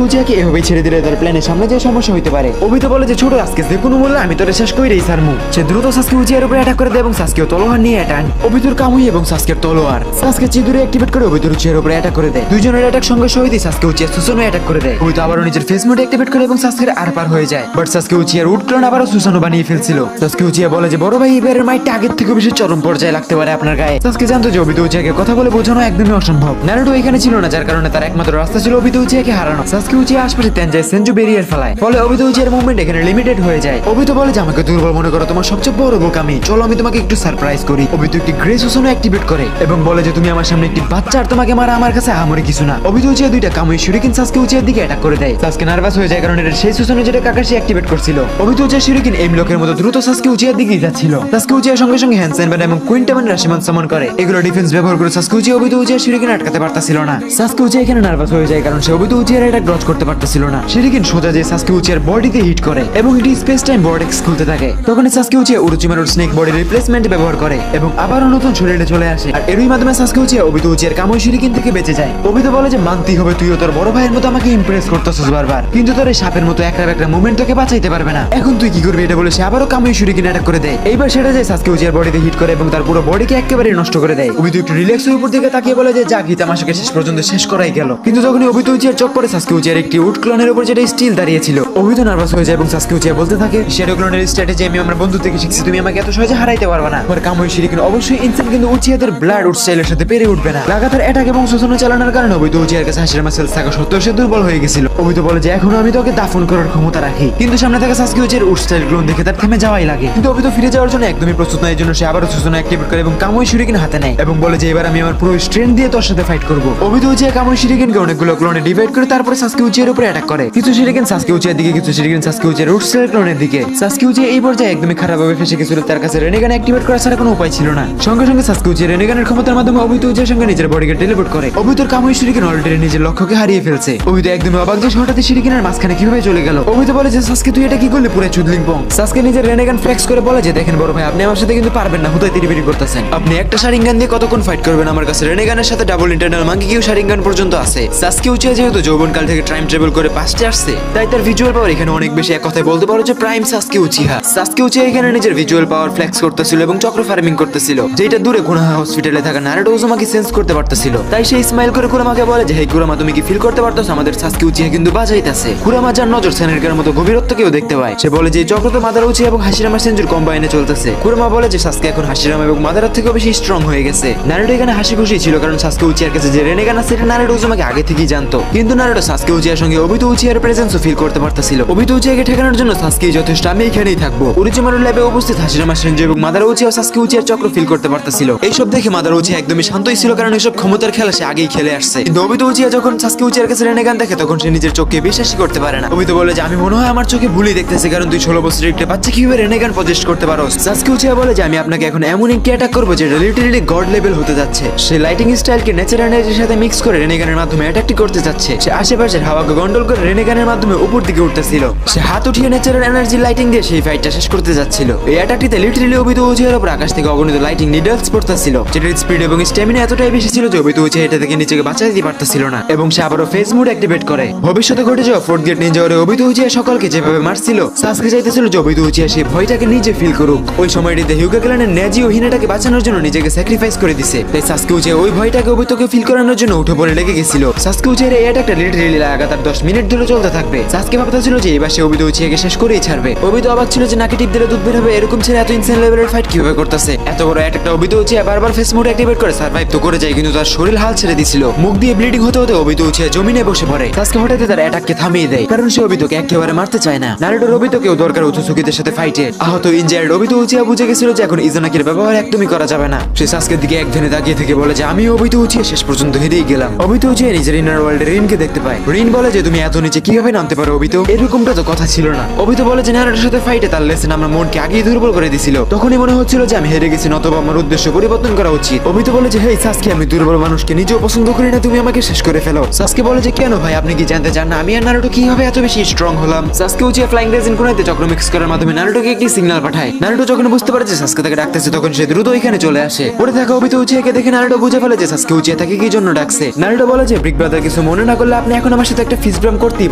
উচিয়াকে এভাবেই ছেড়ে দিলে তার প্ল্যানের সামনে যে সমস্যা হইতে পারে। অবিতো বলে যে ছোট আজকে যে কোনো মূল্যে আমি তোরে শেষ করেই ছাড়মু। সে দ্রুত সাসকে উচিয়ার উপরে অ্যাটাক করে দেয় এবং সাসকেও তলোয়ার নিয়ে অ্যাটাক। অবিতোর কামুই এবং সাসকের তলোয়ার সাসকে চিদুরে অ্যাক্টিভেট করে অবিতোর উচিয়ার উপরে অ্যাটাক করে দেয়। দুইজনের অ্যাটাক সঙ্গে সহিতই সাসকে উচিয়া সুসানো অ্যাটাক করে দেয়। অবিতো আবারও নিজের ফেস মোড অ্যাক্টিভেট করে এবং সাসকের আরপার হয়ে যায়, বাট সাসকে উচিয়ার উড ক্লোন আবারও সুসানো বানিয়ে ফেলছিল। সাসকে উচিয়া বলে যে বড় ভাই এবারের মাইটটা আগের থেকে বেশি চরম পর্যায়ে লাগতে পারে আপনার গায়ে। সাসকে জানতো যে অবিতো উচিয়াকে কথা বলে বোঝানো একদমই অসম্ভব। নারুটো এখানে ছিল না, যার কারণে তার একমাত্র রাস্তা ছিল অবিতো উচিয়াকে হারানো। সাসকে উচিয়া আশপাশে তেনজায় সেনজু বেরিয়ে ফেলায়, ফলে অবিতো উচিয়ার মুভমেন্ট এখানে লিমিটেড হয়ে যায়। অবিতো বলে যে আমাকে দুর্বল মনে করো, তোমার সবচেয়ে বড় বোকামি, চলো আমি তোমাকে একটু সারপ্রাইজ করি। অবিতো একটি গ্রে সুসানো অ্যাক্টিভেট করে এবং বলে যে তুমি আমার সামনে একটি বাচ্চা আর তোমাকে মারা আমার কাছে আহামরি কিছু না। অবিতো উচিয়া দুইটা কামুই শুরিকিন সাসকে উচিয়ার দিকে অ্যাটাক করে দেয়। সাসকে নার্ভাস হয়ে যায় কারণ এটা সেই সুসানো যেটা কাকাশি অ্যাক্টিভেট করছিল। অবিতো উচিয়া শুরিকিন এম লোকের মতো দ্রুত সাসকে উচিয়ার দিকেই যাচ্ছিল। সাসকে উচিয়ার সঙ্গে সঙ্গে হ্যান্ডসেন ব্যান এবং কুইন্টামান রাশিমান সামন করে, এগুলো ডিফেন্স ব্যবহার করে সাসকে উচিয়া অবিতো উচিয়ার শুরিকিন আটকাতে পারতাছিল না। সাসকে উচিয়া এখানে নার্ভাস হয়ে যায় কারণ সে অবিতো উচিয়ার এটা ডজ করতে পারতেছিল না। শুরিকিন সোজা যে সাসকে উচিয়ার বডিতে হিট করে এবং এটি স্পেস টাইম বর্ডেক্স খুলতে থাকে। তখনই সাসকে উচিয়া উরুচিমারুর স্নেক বডি রিপ্লেসমেন্ট ব্যবহার করে এবং আবারও নতুন শরীরে চলে আসে, আর এরই মাধ্যমে সাসকে উচিয়া অবিতো উচিয়ার কামুই শুরিকিন থেকে বেঁচে যায়। অবিতো বলে যে মানতেই হবে তুইও তোর বড় ভাইয়ের মতো আমাকে ইমপ্রেস করতেছিস বারবার, কিন্তু তোর এই সাপের মতো একটা মুভমেন্ট তোকে বাঁচাইতে পারবে না। এখন তুই কি করবি এটা বলে সে আবারও কামুই শুরিকিন অ্যাটাক করে দেয়। এইবার সেটা যায় সাসকে উচিয়ার বডিতে হিট করে এবং তার পুরো বডিকে একেবারে নষ্ট করে দেয়। অবিতো একটু রিল্যাক্স হয়ে উপর দিকে তাকিয়ে বলে যে যা গীতা মাসকে শেষ পর্যন্ত শেষ করাই গেল, কিন্তু যখনই অবিতো উচিয়ার চোখ পড়ে সাসকে উচিয়ার একটি উড ক্লোনের উপর যেটা স্টিল দাঁড়িয়ে ছিল, অবিতো নার্ভাস হয়ে যায় এবং সাসকে উচিয়া বলতে থাকে শ্যাডো ক্লোনের স্ট্র্যাটেজি আমি আমার বন্ধু থেকে শিখছি, তুমি আমাকে এত সহজে হারাইতে পারবে না। আর কামুই শুরিকিন অবশ্যই ইনসান, কিন্তু উচিয়াদের ব্লাড উড স্টাইলের সাথে পেরে উঠবে না। লাগাতার অ্যাটাক এবং শোষণ চালানোর কারণে অবিতো উচিয়ার কাছে হাসির মাসেলস থাকা সত্ত্বেও সে দুর্বল হয়ে গেছিল। অবিতো বলে যে এখনো আমি তোকে দাফন করার ক্ষমতা রাখি, কিন্তু সামনে থাকা সাসকে উচিয়ার উড স্টাইল ক্লোন দেখে তার থেমে যাওয়াই লাগে। কিন্তু অবিতো ফিরে যাওয়ার জন্য একদমই প্রস্তুত নয়, এর জন্য সে আবারও শোষণ অ্যাক্টিভেট করে এবং কামুই শুরিকিন হাতে নেয় এবং বলে যে এবার আমি আমার পুরো স্ট্রেংথ দিয়ে তোর সাথে ফাইট করব। অবিতো উচিয়া কামুই শুরিকিনকে অনেকগুলো ক্লোনে ডিভাইড করে তারপরে সাসকে উচিয়ার উপরে অ্যাটাক করে। কিছু শুরিকিন সাসকে উচিয়ার দিকে, কিছু শুরিকিন সাসকে উচিয়ার উড স্টাইল ক্লোনের দিকে। সাসকে উচিয়া এই পর্যায়ে একদমই খারাপভাবে ফেসে গেছিল, তার কাছে রেনেগান অ্যাক্টিভেট করা ছাড়া কোনো উপায় ছিল না। সঙ্গে সঙ্গে সাসকে উচিয়া রেনেগানের ক্ষমতার মাধ্যমে অবিতো উচিয়ার সঙ্গে নিজের বডিকে টেলিপোর্ট করে। অবিতোর কামুই শুরিকিন অলরেডি নিজের লক্ষ্যকে হারিয়ে ফেলছে। অবিতো একদমই অবাক যে হঠাৎই শুরিকিনের মাঝখানে কিভাবে চলে গেল। অবিতো বলে যে সাসকে তুই এটা কি করলি পুরো চুদলিং পং। সাসকে নিজের রেনেগান ফ্লেক্স করে বলে যে দেখেন বড় ভাই আপনি আমার সাথে কিন্তু পারবেন না, হুদাই তিরিবিরি করতেছেন। আপনি একটা শারিঙ্গান দিয়ে কতক্ষণ ফাইট করবেন, আমার কাছে রেনেগানের সাথে ডাবল ইন্টারনাল মাঙ্কি কিউ শারিঙ্গান পর্যন্ত আছে। সাসকে উচিয়া যেহেতু যৌবনকাল থেকে টাইম ট্রাভেল করে পাস্টে আসছে, তাই তার ভিজুয়াল পাওয়ার এখানে অনেক বেশি। এক কথায় বলতে পারো যে প্রাইম সাসকে উচিয়া। সাসকে উচিয়া এখানে নিজের ভিজুয়াল পাওয়ার ফ্লেক্স করতেছিল এবং চক্র ফার্মিং করতেছিল, যেটা দূরে কোনোহা হসপিটালে থাকা নারুটো উজুমাকি সেন্স করতে পারতেছিল। তাই সে স্মাইল করে কুরামাকে বলে যে হে কুরামা তুমি কি ফিল করতে পারতেছো আমাদের সাসকে উচিয়া কিন্তু বাজাইতাছে। কুরামা যার নজর সেনেরকার মতো গভীরত্বকেও দেখতে পায়। সে বলে যে চক্র তো মাদারা উচিয়া এবং হাসিরামা সেনজুর কম্বাইনে চলতেছে। কুরামা বলে যে সাসকে এখন হাসিরামা এবং মাদারার থেকেও বেশি স্ট্রং হয়ে গেছে। নারুটো এখানে হাসি খুশি ছিল কারণ সাসকে উচিয়ার কাছে যে রেনেগান আছে সেটা নারুটো উজুমাকি আগে থেকেই জানতো, কিন্তু নারুটো সাসকে উচিয়ার সঙ্গে অবিতো উচিয়ার প্রেজেন্সও ফিল করতে পারতেছিল। অবিতো উচিয়াকে ঠেকানোর জন্য সাসকে যথেষ্ট আমি এখানেই থাকবো। উরুচিমারুর ল্যাবে উপস্থিত হাসিরামা সেনজু এবং মাদারা উচিয়া সাসকে উচিয়ার চক্র ফিল করতে পারতেছিল। এইসব দেখে মাদারা উচিয়া একদমই শান্তই ছিল কারণ এইসব ক্ষমতার খেলা সে আগেই খেলে আসছে। কিন্তু অবিতো উচিয়া যখন সাসকে উচিয়ার কাছে রেনেগান দেখে তখন সে নিজের চোখকে বিশ্বাসই করতে পারে না। অবিতো বলে যে আমি মনে হয় আমার চোখে ভুলই দেখতেছি, কারণ তুই 16 বছরের একটা বাচ্চা কিভাবে রেনেগান পজেস্ট করতে পারো। সাসকে উচিয়া বলে যে আমি আপনাকে এখন এমন একটি অ্যাটাক করবো যেটা লিটারালি গড লেভেল হতে যাচ্ছে। সে লাইটিং স্টাইলকে ন্যাচারাল এনার্জির সাথে মিক্স করে রেনেগানের মাধ্যমে অ্যাটাকটি করতে যাচ্ছে। সে আশেপাশের হাওয়াকে গন্ডল করে রেনেগানের মাধ্যমে উপর দিকে উঠতেছিল। সে হাত উঠিয়ে ন্যাচারাল এনার্জি লাইটিং দিয়ে সেই ফাইটটা শেষ করতে যাচ্ছিল। এই অ্যাটাকটিতে লিটারালি অবিতো উচিয়ার উপর আকাশ থেকে অগণিত লাইটিং নিডলস পড়তেছিল, যেটার স্পিড এবং স্ট্যামিনা এতটাই বেশি ছিল যে অবিতো উচিয়া এটা থেকে নিজেকে বাঁচাতে পারতেছিল না এবং সে আবারও ফেজ মুড অ্যাক্টিভেট করে। ভবিষ্যতে ঘটে যাওয়া ফোর্থ গেট নিনজা ওরে অবিতো উচিয়া সকলকে যেভাবে মারছিল, সাসকে চাইতেছিল যে অবিতো উচিয়া সেই ভয়টাকে নিজে ফিল করুক। ওই সময়টিতে হিউগা ক্ল্যানের নেজি ও হিনাটাকে বাঁচানোর জন্য নিজেকে স্যাক্রিফাইস করে দিছে। তাই সাসকে উচিয়া ওই ভয়টাকে অবিতোকে ফিল করানোর জন্য উঠে পড়ে লেগে গেছিল। সাসকে উচিয়ার এই অ্যাটাকটা লিটারালি লাগাতার 10 মিনিট ধরে চলতে থাকবে। সাসকে ভাবতেছিল যে এবার সে অবিতো উচিয়াকে শেষ করেই ছাড়বে। অবিতো অবাক ছিল যে নাকি টিপ দিলে দুধ বের হবে, এরকম ছেলে এত ইনসেন লেভেলের ফাইট কিভাবে করতেছে। এত বড় অ্যাটাকটা অবিতো উচিয়া বারবার ফেস মোড অ্যাক্টিভেট করে সার্ভাইভ তো করে যায়, কিন্তু তার শরীর হাল ছেড়ে দিছিল। মুখ দিয়ে ব্লিডিং হতে হতে অবিতো উচিয়া জমিনে বসে পড়ে। সাসকে হঠাৎ তার অ্যাটাককে থামিয়ে দেয় কারণ সে অবিতোকে একেবারে মারতে চায় না। নারুটোর অবিতোকেও দরকার উৎসুকিদের সাথে ফাইটে। আহত ইনজার্ড অবিতো উচিয়া বুঝে গেছিল যে এখন ইজানাকির ব্যবহার একদমই করা যাবে না। সে সাসকের দিকে এক ধ্যানে তাকিয়ে থেকে বলে যে আমি অবিতো উচিয়া শেষ পর্যন্ত হেরেই গেলাম। অবিতো অবিতো যে নিজের ইনার ওয়ার্ল্ডে রিনকে দেখতে পায়। রিন বলে যে তুমি এত নিচে কিভাবে নামতে পারো অবিতো, এরকমটা তো কথা ছিল না। অবিতো বলে যে নারুটোর সাথে ফাইটে তার লেসন আমার মনকে আগেই দুর্বল করে দিছিল, তখনই মনে হচ্ছিল যে আমি হেরে গেছি, নতবা আমার উদ্দেশ্য পরিবর্তন করা উচিত। অবিতো বলে যে হেই সাসকে, আমি দুর্বল মানুষকে নিজেও পছন্দ করি না, তুমি আমাকে শেষ করে ফেলো। সাসকে বলে যে কেন ভাই, আপনি কি জানতে চান না আমি আর নারুটো কিভাবে এত বেশি স্ট্রং হলাম? সাসকে উচিয়া ফ্লাইং রেজিন কোনাইতে চক্র মিক্স করার মাধ্যমে নারুটোকে একটি সিগন্যাল পাঠায়। নারুটো যখন বুঝতে পারে যে সাসকে তাকে ডাকতেছে তখন সে দ্রুত এখানে চলে আসে। পড়ে থাকা অবিতো উচিয়াকে দেখে নারুটো বুঝে ফেলে যে সাসকে উচিয়া তাকে কি জন্য ডাকছে। নারুটো বলে যে ব্রিক ব্রাদার কিছু মনে না করলে আপনি এখন আমার সাথে একটা ফিস্ট ব্রাম করতেই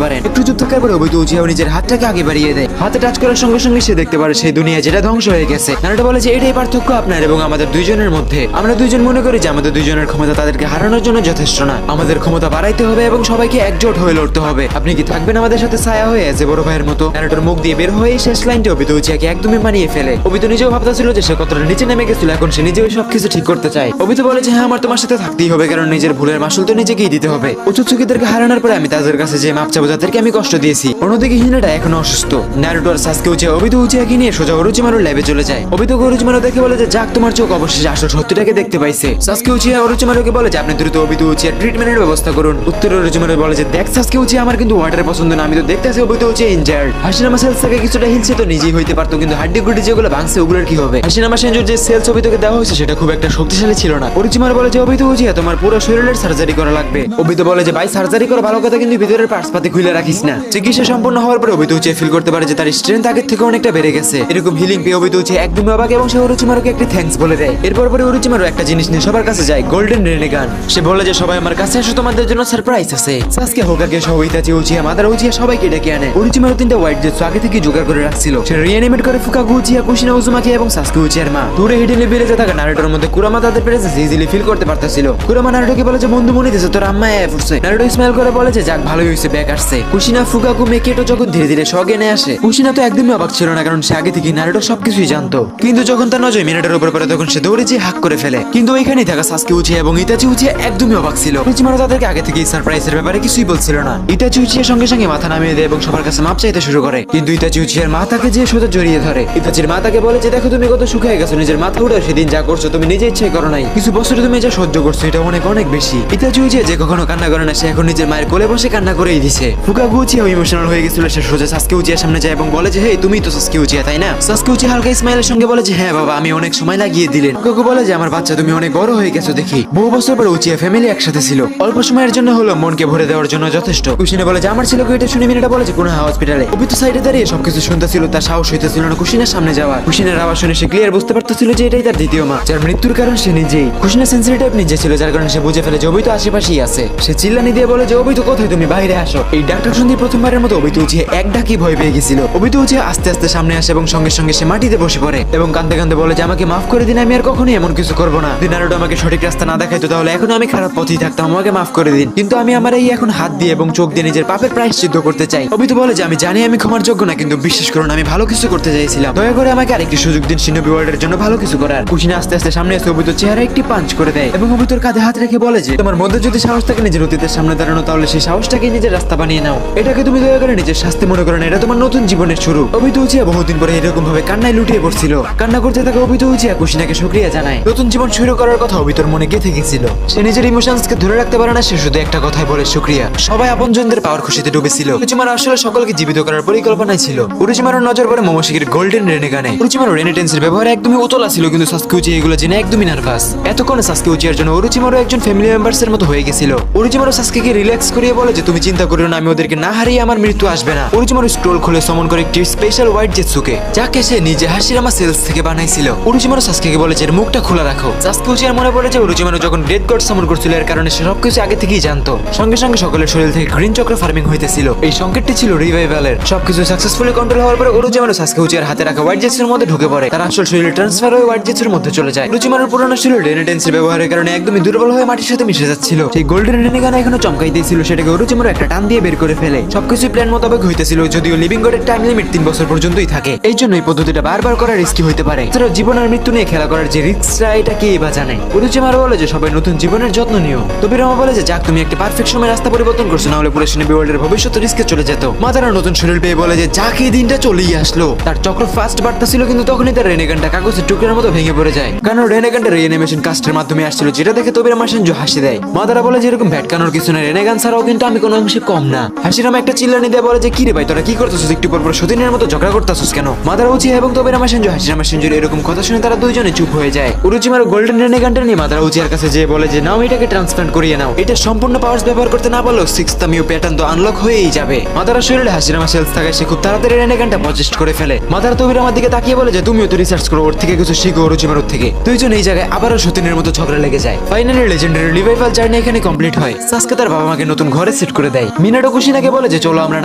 পারেন। একটু চুপ থাকার পরে অবিতো উচিয়াও নিজের হাতটাকে আগে বাড়িয়ে দেয়। হাতে টাচ করার সঙ্গে সঙ্গে সে দেখতে পারে সেই দুনিয়া যেটা ধ্বংস হয়ে গেছে। নারুটো বলে যে এটাই পার্থক্য আপনার এবং আমাদের দুইজনের মধ্যে। আমরা দুইজন মনে করি যে আমাদের দুইজনের ক্ষমতা তাদেরকে হারানোর জন্য যথেষ্ট না, আমাদের ক্ষমতা বাড়াইতে হবে এবং সবাইকে একজোট হয়ে লড়তে হবে। আপনি কি থাকবেন আমাদের সাথে ছায়া হয়ে যে বড় ভাইয়ের মতো? নারুটোর মুখ দিয়ে বের হয়ে শেষ লাইনটা অবিতো উচিয়াকে একদমই মানিয়ে ফেলে। অবিতো নিজেও ভাবতেছিল যে সে কতটা নিচে নেমে গেছিল, এখন সে নিজেও সবকিছু ঠিক করতে চায়। অবিতো বলে যে হ্যাঁ আমার তোমার সাথে থাকতেই হবে, কারণ নিজের ভুলের মাসুল তো নিজেকেই দিতে হবে। উচুচুকিদেরকে হারানোর পরে আমি তাদের কাছে যে মাপ চাবো যাদেরকে আমি কষ্ট দিয়েছি। অন্যদিকে হিনাটা এখনো অসুস্থ। নারুটো আর সাসকে উচিয়া অবিতো উচিয়াকে নিয়ে সোজা ওরোচিমারুর ল্যাবে চলে যায়। অবিতো ওরোচিমারু দেখে বলে যে যাক, তোমার চোখ অবশেষে আসল সত্যিটাকে দেখতে পাইছে। সাসকে উচিয়া ওরোচিমারুকে বলে যে আপনি দ্রুত অবিতো উচিয়ার ট্রিটমেন্টের ব্যবস্থা করুন। উত্তরে ওরোচিমারু বলে যে দেখ সাসকে উচিয়া, আমার কিন্তু ওয়াটার পছন্দ না, আমি তো দেখতেছি অবিতো উচিয়া ইনজার্ড। হাসিনামা সেলস থেকে কিছুটা হিলছে তো নিজেই হইতে পারতো, কিন্তু হাড্ডি গুড্ডি যেগুলো ভাঙছে ওগুলোর কি হবে? হাসিনামা সেনজুর যে সেলস অবিতোকে দেওয়া হয়েছে সেটা খুব একটা শক্তিশালী ছিল না। ওরোচিমারু বলে যে অবিতো উচিয়া তোমার পুরো শরীরের সার্জারি করা লাগবে। অবিতো বলে যে ভাই সার্জারি করা ভালো কথা, কিন্তু ভিতরের পার্টস পাতি খুলে রাখিস না। চিকিৎসা সম্পন্ন হওয়ার পরে অবিতো উচিয়া ফিল করতে পারে যে তার স্ট্রেংথ আগের থেকে অনেকটা বেড়ে গেছে। এরকম হিলিং পেয়ে অবিতো উচিয়া একদমই অবাক এবং সে ওরোচিমারুকে একটা থ্যাঙ্কস বলে দেয়। এরপর পরে ওরোচিমারু একটা জিনিস নিয়ে সবার কাছে যায়, গোল্ডেন রেনেগান। সে বলে যে সবাই আমার কাছে এসো, তোমাদের জন্য সারপ্রাইজ আছে। সাসকে হোকাগে সহ ইতাচি উচিয়া মাদার উচিয়া সবাইকে ডেকে আনে। ওরোচিমারু তিনটা হোয়াইট জেটসু আগে থেকে জোগাড় করে রাখছিল। সে রিঅ্যানিমেট করে ফুকাগু উচিয়া, কুশিনা উজুমাকি এবং সাসকে উচিয়ার মা। দূরে হিডেন লেভেলে থাকা নারুটোর মধ্যে কুরামা তাদের প্রেজেন্স ইজিলি ফিল করতে পারতেছিল। কুরামা নারুটোকে বলে যে বন্ধু মনে দিছে তোর আম্মা এফুরছে। নারুটো স্মাইল করে বলে যে যাক ভালোই হইছে, ব্যাক আসছে। কুশিনা ফুকাগু মেকেটো যখন ধীরে ধীরে সজ্ঞানে আসে, কুশিনা তো একদমই অবাক ছিল না, কারণ সে আগে থেকে নারুটো সবকিছুই জানতো। কিন্তু যখন তার নজর মিনাটোর উপর পড়ে তখন সে দৌড়ে যেয়ে হাক করে ফেলে। কিন্তু ওইখানেই থাকা সাসকে উচিয়া এবং ইতাচি উচিয়া একদমই অবাক ছিল। ওরোচিমারু তাদেরকে আগে থেকেই সারপ্রাইজের ব্যাপারে কিছুই বলছিল না। ইতাচি উচিয়া সঙ্গে সঙ্গে মাথা নামিয়ে দেয় এবং সবার কাছে মাপ চাইতে শুরু করে। কিন্তু ইতাচি উচিয়ার মা তাকে যে সোজা জড়িয়ে ধরে। ইতাচির মা তাকে বলে যে দেখো তুমি কত শুকিয়ে গেছো, নিজের মাথা উঠে সেদিন যা করছো তুমি নিজে ইচ্ছাই করো নাই, কিছু বছরে তুমি যা সহ্য করছো এটা অনেক অনেক বেশি। ইতাচি উচিয়া যে কখনো কান্না করে না, সে এখন নিজের মায়ের কোলে বসে কান্না করেই দিছে। ফুকাগু উচিয়া ইমোশনাল হয়ে গেছিল, সে সোজা সাসকে উচিয়ার সামনে যায় এবং বলে যে হেই তুমি তো সাসকে উচিয়া তাই না? সাসকে উচিয়া হালকা স্মাইলের সঙ্গে বলে যে হ্যাঁ বাবা, আমি অনেক সময় লাগিয়ে দিলেন। ফুকাগু বলে যে আমার বাচ্চা তুমি অনেক বড় হয়ে গেছো দেখি। বহু বছর পর উচিয়া ফ্যামিলি একসাথে ছিল, অল্প সময়ের জন্য হলো মনকে ভরে দেওয়ার জন্য যথেষ্ট। কুশিনা বলে যে আমার ছেলেকে এটা শুনে মিনাটা বলে যে কোন হসপিটালে। অবিতো সাইডে দাঁড়িয়ে সবকিছু শুনতেছিল, তার সাহস হইতেছিল না কুশিনার সামনে যাওয়ার। কুশিনার আওয়াজ শুনে সে ক্লিয়ার বুঝতে পারতেছিল যে এটাই তার দ্বিতীয় মা, যার মৃত্যুর কারণ সে নিজেই। কুশিনা সেন্সিটিভ টাইপ নিজে ছিল, যার কারণে সে বুঝে ফেলে যে অবিতো আশেপাশেই আছে। সে চিল্লানি দিয়ে বলে যে অবিতো কোথায়, তুমি বাইরে আসো। এই ডাক্তার শুনতে প্রথমবারের মতো অবিতো উচিয়া এক ডাকি ভয় পেয়ে গেছিল। অবিতো উচিয়া আস্তে আস্তে সামনে আসে এবং সঙ্গে সঙ্গে সে মাটিতে বসে পড়ে এবং কাঁদতে কাঁদতে বলে যে আমাকে মাফ করে দিন, আমি আর কখনোই এমন কিছু করবো না। যদি নারুটো আমাকে সঠিক রাস্তা না দেখাইতো তাহলে এখন আমি খারাপ পথেই থাকতাম, আমাকে মাফ করে দিন। কিন্তু আমি আমার এই এখন হাত দিয়ে এবং চোখ দিয়ে নিজের পাপের প্রায়শ্চিত্ত করতে চাই। অবিতো বলে যে আমি জানি আমি ক্ষমার যোগ্য না, কিন্তু বিশ্বাস করুন আমি ভালো কিছু করতে চাইছিলাম, দয়া করে আমাকে আরেকটি সুযোগ দিন শিনোবি ওয়ার্ল্ডের জন্য ভালো কিছু করার। কুশিনা আস্তে আস্তে সামনে এসে অবিতোর চেহারা একটি পাঞ্চ করে দেয় এবং অবিতোর কাঁধে হাত রেখে বলে যে তোমার মধ্যে যদি সাহস থাকে নিজের অতীতের সামনে দাঁড়ানো, তাহলে সেই সাহসটাকে নিজের রাস্তা বানিয়ে নাও। এটাকে তুমি দয়া করে নিজের শাস্তি মনে করো না, এটা তোমার নতুন জীবনের শুরু। অবিতো উচিয়া বহুদিন পরে এরকম ভাবে কান্নায় লুটিয়ে পড়ছিল। কান্না করতে থাকা অবিতো উচিয়া কুশিনাকে শুকরিয়া জানায়। নতুন জীবন শুরু করার কথা অবিতোর মনে গেঁথে গেছিল। সে নিজের ইমোশনসকে ধরে রাখতে পারে না, সে শুধু একটা কথাই বলে শুকরিয়া। সবাই আপনজনদের পাওয়ার খুশিতে ডুবেছিল। ওরোচিমারু আসলে সকলকে জীবিত করার পরিকল্পনায় ছিল। ওরোচিমারুর নজর পড়ে মোমোশিকির গোল্ডেন রেনেগানে। ওরোচিমারু রেনেটেন্সের ব্যবহার একদমই উতলা ছিল, কিন্তু সাসকে উচিয়া এগুলো জেনে একদমই নার্ভাস। এতক্ষণে সাসকে উচিয়ার জন্য ওরোচিমারু একজন ফ্যামিলি মেম্বার্স এর মতো হয়ে গেছিল। ওরোচিমারু সাসকেকে রিল্যাক্স করিয়ে বলে যে তুমি চিন্তা করো না, আমি ওদেরকে না হারিয়ে আমার মৃত্যু আসবে না। ওরোচিমারু স্ক্রোল খুলে সমন করে একটি স্পেশাল হোয়াইট জেটসুকে, যাকে সে নিজে হাসিরামা সেলস থেকে বানাইছিল। ওরোচিমারু সাসকেকে বলে যে এর মুখটা খোলা রাখো। সাসকে উচিয়ার মনে পড়ে যে ওরোচিমারু যখন ডেথ গড সামন করছিল, এর কারণে সে সবকিছু আগে থেকেই জানতো। সঙ্গে সঙ্গে সকলের শরীর থেকে গ্রিন চক্র ফার্মিং হইতেছিল। এই সংকেতটি ছিল রিভাইভালের। সবকিছু সাকসেসফুলি কন্ট্রোল হওয়ার পরে ওরোচিমারু সাসকে উচিয়ার হাতে রাখা হোয়াইট জেটসের মধ্যে ঢুকে পড়ে। তার আসল শরীর ট্রান্সফার হয়ে হোয়াইট জেটসের মধ্যে চলে যায়। ওরোচিমারুর পুরনো শরীর রেনেটেন্সের ব্যবহারের কারণে একদমই দুর্বল হয়ে মাটির সাথে মিশে যাচ্ছিল। সেই গোল্ডেন রেনেগান এখনো চমকাই দিয়েছিল, সেটাকে ওরোচিমারু একটা টান দিয়ে বের করে ফেলে। সবকিছু প্ল্যান মোতাবেক হইতেছিল, যদিও লিভিং গডের টাইম লিমিট 3 বছর পর্যন্তই থাকে। এই জন্য এই পদ্ধতিটা বারবার করা রিস্কি হইতে পারে। এছাড়াও জীবন আর মৃত্যু নিয়ে খেলা করার যে রিস্কটা, এটা কে বা জানে। ওরোচিমারু বলে যে সবাই নতুন জীবনের যত্ন নিও। তোবিরামা বলে যে যাক, তুমি একটা পারফেক্ট সময় রাস্তা পরিবর্তন করছো, না হলে পুরো শিনোবি ওয়ার্ল্ডের ভবিষ্যৎ রিস্কে চলে যেত। মাদারা নতুন শরীর পেয়ে বলে যে যাক, এই দিনটা চলেই আসলো। তার চক্র ফাস্ট বার্তা ছিল, কিন্তু তখনই তার রেনেগানটা কাগজের টুকরার মতো ভেঙে পড়ে যায়, কারণ রেনেগানটা রিঅ্যানিমেশন কাস্টের মাধ্যমে আসছিল, যেটা দেখে তোবিরামা সেনজু হাসি দেয়। মাদারা মাদারা বলে যে এরকম ভ্যাটকানোর কিছু না, রেনেগান ছাড়াও কিন্তু আমি কোনো অংশে কম না। হাসিরামা একটা চিল্লানি দিয়ে বলে যে কি রে ভাই তোরা কি করতেছিস, একটু পর পর সতীনের মতো ঝগড়া করতেছিস কেন? মাদারা উচিয়া এবং তোবিরামা সেনজো হাসিরামা সেনজোর এরকম কথা শুনে তারা দুইজনে চুপ হয়ে যায়। উরুচিমারু গোল্ডেন রেনেগানটা নিয়ে মাদারা উচিয়ার কাছে যেয়ে বলে যে নাও এটাকে ট্রান্সপ্লান্ট করিয়ে নাও, এটা সম্পূর্ণ পাওয়ার্স ব্যবহার করতে না পারলেও সিক্সথ মিউ প্যাটার্ন তো আনলক হয়েই যাবে। মাদারা শরীরে হাসিরামা সেলস থাকায় সে খুব তাড়াতাড়ি রেনেগানটা পজেস্ট করে ফেলে। মাদারা তোবিরামার দিকে তাকিয়ে বলে যে তুমিও তো রিসার্চ করো, ওর থেকে কিছু শিখো উরুচিমারুর থেকে। দুইজন এই জায়গায় আবারও সতীনের মতো ঝগড়া লেগে যায়। ফাইনালি লেজেন্ডারি রিভাইভাল জার্নি এখানে কমপ্লিট হয়। সাসকে তার বাবা মাকে নতুন ঘরে সেট করে দেয়। মিনাটো কুশিনাকে বলে যে চলো আমরা